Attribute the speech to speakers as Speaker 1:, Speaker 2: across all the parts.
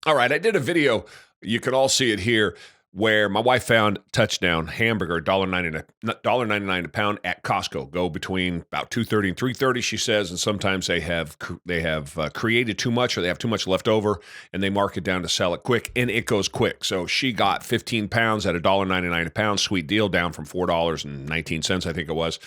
Speaker 1: All right, I did a video. You can all see it here where my wife found touchdown hamburger $1.99 a pound at Costco. Go between about 2:30 and 3:30, she says, and sometimes they have created too much or they have too much left over, and they mark it down to sell it quick, and it goes quick. So she got 15 pounds at $1.99 a pound, sweet deal, down from $4.19, I think it was.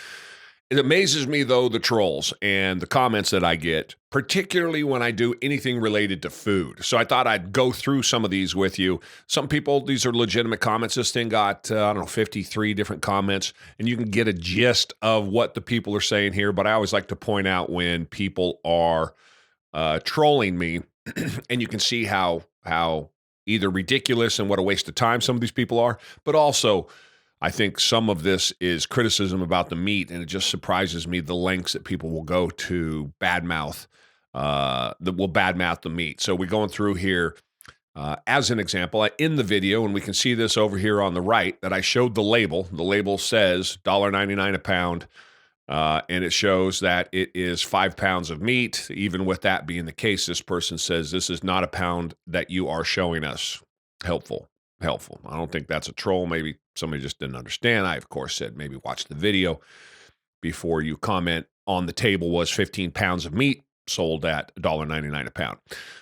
Speaker 1: It amazes me, though, the trolls and the comments that I get, particularly when I do anything related to food. So I thought I'd go through some of these with you. Some people, these are legitimate comments. This thing got, 53 different comments, and you can get a gist of what the people are saying here. But I always like to point out when people are trolling me, and you can see how either ridiculous and what a waste of time some of these people are, but also I think some of this is criticism about the meat, and it just surprises me the lengths that people will go to badmouth the meat. So we're going through here as an example in the video, and we can see this over here on the right that I showed the label. The label says $1.99 a pound, and it shows that it is 5 pounds of meat. Even with that being the case, this person says this is not a pound that you are showing us. Helpful. I don't think that's a troll. Maybe somebody just didn't understand. I, of course, said maybe watch the video before you comment. On the table was 15 pounds of meat sold at $1.99 a pound.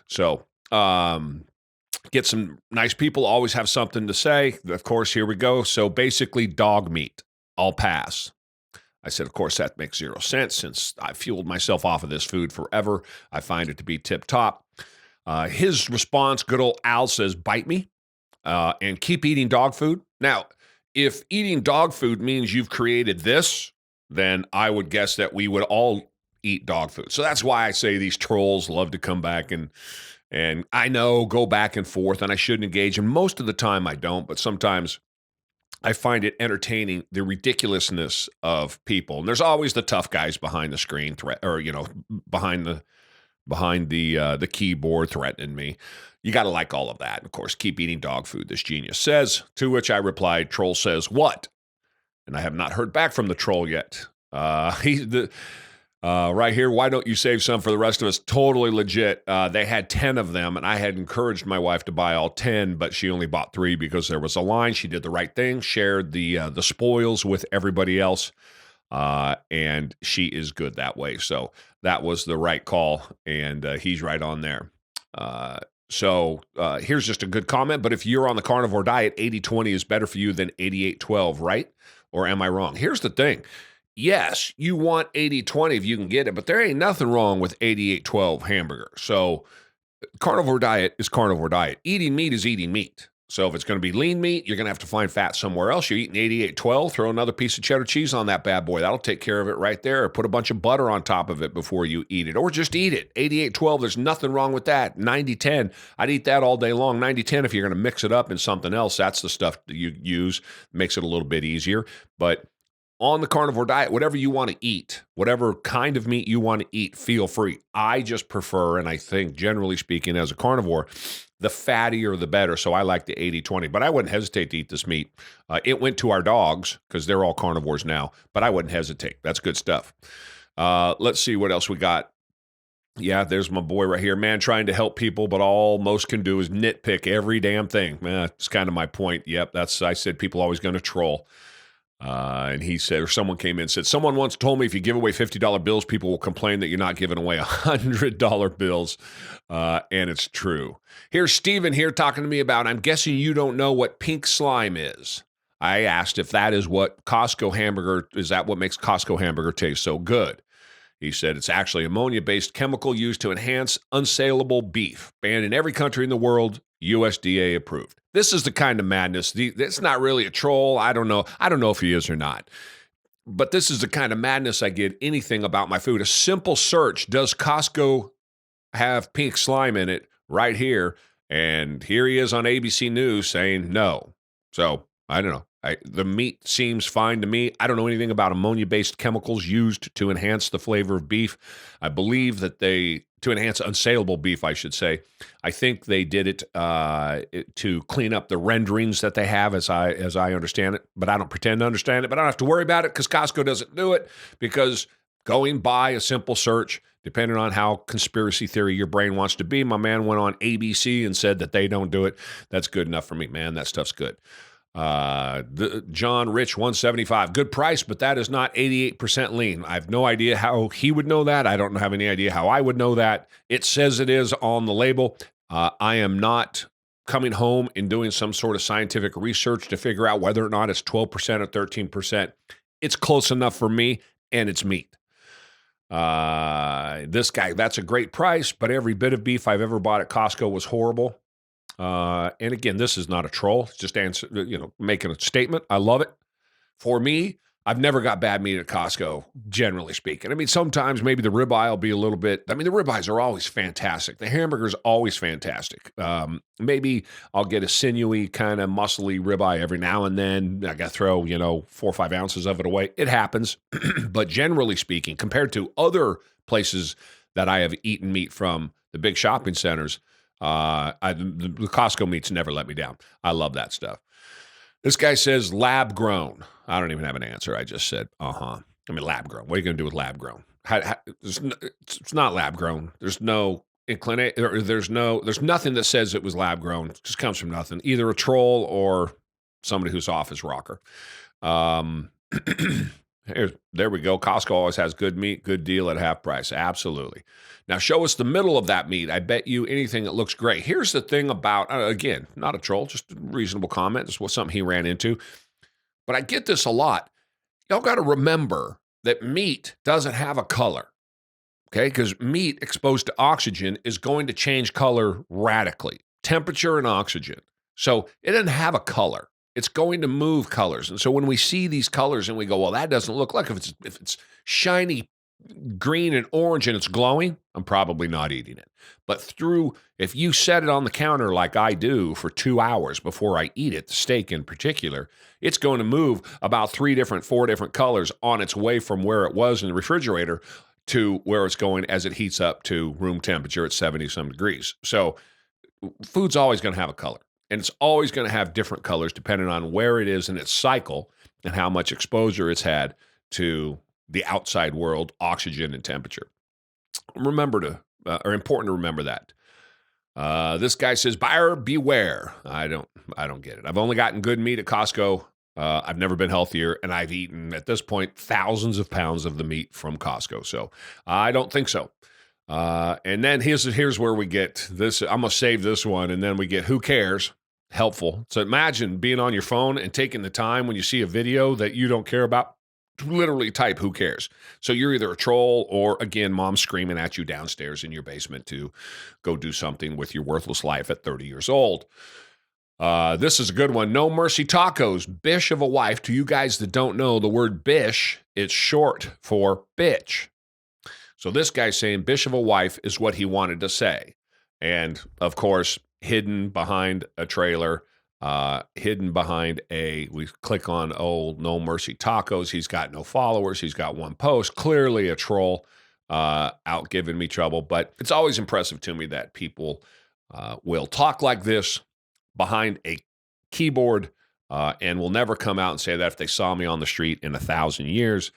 Speaker 1: So get some nice people, always have something to say. Of course, here we go. So basically dog meat. I'll pass. I said, of course, that makes 0 sense since I fueled myself off of this food forever. I find it to be tip top. His response, good old Al, says, bite me. And keep eating dog food. Now, if eating dog food means you've created this, then I would guess that we would all eat dog food. So that's why I say these trolls love to come back and I know go back and forth, and I shouldn't engage. And most of the time I don't, but sometimes I find it entertaining, the ridiculousness of people. And there's always the tough guys behind the screen, behind the keyboard threatening me. You got to like all of that. And of course, keep eating dog food, this genius says, to which I replied, troll says, what? And I have not heard back from the troll yet. Right here, why don't you save some for the rest of us? Totally legit. They had 10 of them, and I had encouraged my wife to buy all 10, but she only bought 3 because there was a line. She did the right thing, shared the spoils with everybody else, and she is good that way. So that was the right call, and he's right on there. So here's just a good comment. But if you're on the carnivore diet, 80-20 is better for you than 88-12, right? Or am I wrong? Here's the thing. Yes, you want 80-20 if you can get it, but there ain't nothing wrong with 88-12 hamburger. So carnivore diet is carnivore diet. Eating meat is eating meat. So if it's going to be lean meat, you're going to have to find fat somewhere else. You're eating 88-12, throw another piece of cheddar cheese on that bad boy. That'll take care of it right there. Or put a bunch of butter on top of it before you eat it. Or just eat it. 88-12, there's nothing wrong with that. 90-10, I'd eat that all day long. 90-10, if you're going to mix it up in something else, that's the stuff that you use. Makes it a little bit easier. But on the carnivore diet, whatever you want to eat, whatever kind of meat you want to eat, feel free. I just prefer, and I think generally speaking as a carnivore, the fattier the better. So I like the 80-20, but I wouldn't hesitate to eat this meat. It went to our dogs because they're all carnivores now, but I wouldn't hesitate. That's good stuff. Let's see what else we got. Yeah, there's my boy right here. Man, trying to help people, but all most can do is nitpick every damn thing. That's kind of my point. Yep, I said people always going to troll. And he said, or someone came in and said, someone once told me if you give away $50 bills, people will complain that you're not giving away $100 bills. And it's true. Here's Steven here talking to me about, I'm guessing you don't know what pink slime is. I asked if that is what Costco hamburger, is that what makes Costco hamburger taste so good? He said it's actually ammonia-based chemical used to enhance unsaleable beef, banned in every country in the world, USDA approved. This is the kind of madness. It's not really a troll. I don't know if he is or not. But this is the kind of madness I get anything about my food. A simple search, does Costco have pink slime in it, right here? And here he is on ABC News saying no. So I don't know. The meat seems fine to me. I don't know anything about ammonia-based chemicals used to enhance the flavor of beef. I believe that to enhance unsaleable beef, I should say. I think they did it to clean up the renderings that they have, as I understand it. But I don't pretend to understand it. But I don't have to worry about it because Costco doesn't do it, because Going by a simple search, depending on how conspiracy theory your brain wants to be. My man went on ABC and said that they don't do it. That's good enough for me, man. That stuff's good. John Rich 175, good price, but that is not 88% lean. I have no idea how he would know that. I don't have any idea how I would know that. It says it is on the label. I am not coming home and doing some sort of scientific research to figure out whether or not it's 12% or 13%. It's close enough for me, and it's meat. This guy, that's a great price, but every bit of beef I've ever bought at Costco was horrible. And again, this is not a troll. It's just making a statement. I love it. For me, I've never got bad meat at Costco, generally speaking. I mean, sometimes maybe the ribeye will be a little bit. I mean, the ribeyes are always fantastic. The hamburger's always fantastic. Maybe I'll get a sinewy, kind of muscly ribeye every now and then. I got to throw, 4 or 5 ounces of it away. It happens. But generally speaking, compared to other places that I have eaten meat from, the big shopping centers, the Costco meats never let me down. I love that stuff. This guy says lab grown. I don't even have an answer. I just said, I mean, lab grown. What are you going to do with lab grown? It's not lab grown. There's no inclination, or there's nothing that says it was lab grown. It just comes from nothing. Either a troll or somebody who's off his rocker. There we go. Costco always has good meat, good deal at half price. Absolutely. Now show us the middle of that meat. I bet you anything that looks great. Here's the thing about, again, not a troll, just a reasonable comment. This was something he ran into. But I get this a lot. Y'all got to remember that meat doesn't have a color, okay? Because meat exposed to oxygen is going to change color radically, temperature and oxygen. So it doesn't have a color. It's going to move colors. And so when we see these colors and we go, well, that doesn't look like, if it's shiny green and orange and it's glowing, I'm probably not eating it. But if you set it on the counter like I do for 2 hours before I eat it, the steak in particular, it's going to move about 4 different colors on its way from where it was in the refrigerator to where it's going as it heats up to room temperature at 70-some degrees. So food's always going to have a color. And it's always going to have different colors depending on where it is in its cycle and how much exposure it's had to the outside world, oxygen and temperature. Important to remember that. This guy says, buyer beware. I don't get it. I've only gotten good meat at Costco. I've never been healthier, and I've eaten, at this point, thousands of pounds of the meat from Costco. So I don't think so. And then here's where we get this. I'm going to save this one, and then we get who cares? Helpful. So imagine being on your phone and taking the time when you see a video that you don't care about to literally type who cares. So you're either a troll or, again, mom screaming at you downstairs in your basement to go do something with your worthless life at 30 years old. This is a good one. No Mercy Tacos, bish of a wife. To you guys that don't know, the word bish, it's short for bitch. So this guy's saying bish of a wife is what he wanted to say. And, of course, hidden behind a trailer, we click on, No Mercy Tacos. He's got no followers. He's got one post. Clearly a troll out giving me trouble. But it's always impressive to me that people will talk like this behind a keyboard and will never come out and say that if they saw me on the street in 1,000 years.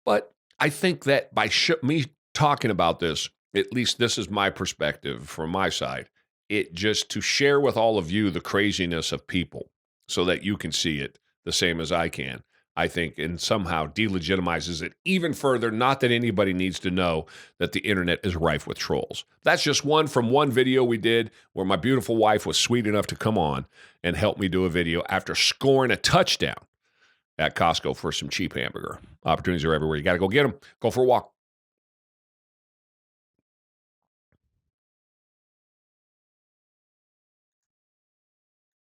Speaker 1: But I think that by me talking about this, at least this is my perspective from my side, it just to share with all of you the craziness of people so that you can see it the same as I can, I think, and somehow delegitimizes it even further. Not that anybody needs to know that the internet is rife with trolls. That's just one from one video we did where my beautiful wife was sweet enough to come on and help me do a video after scoring a touchdown at Costco for some cheap hamburger. Opportunities are everywhere. You got to go get them. Go for a walk.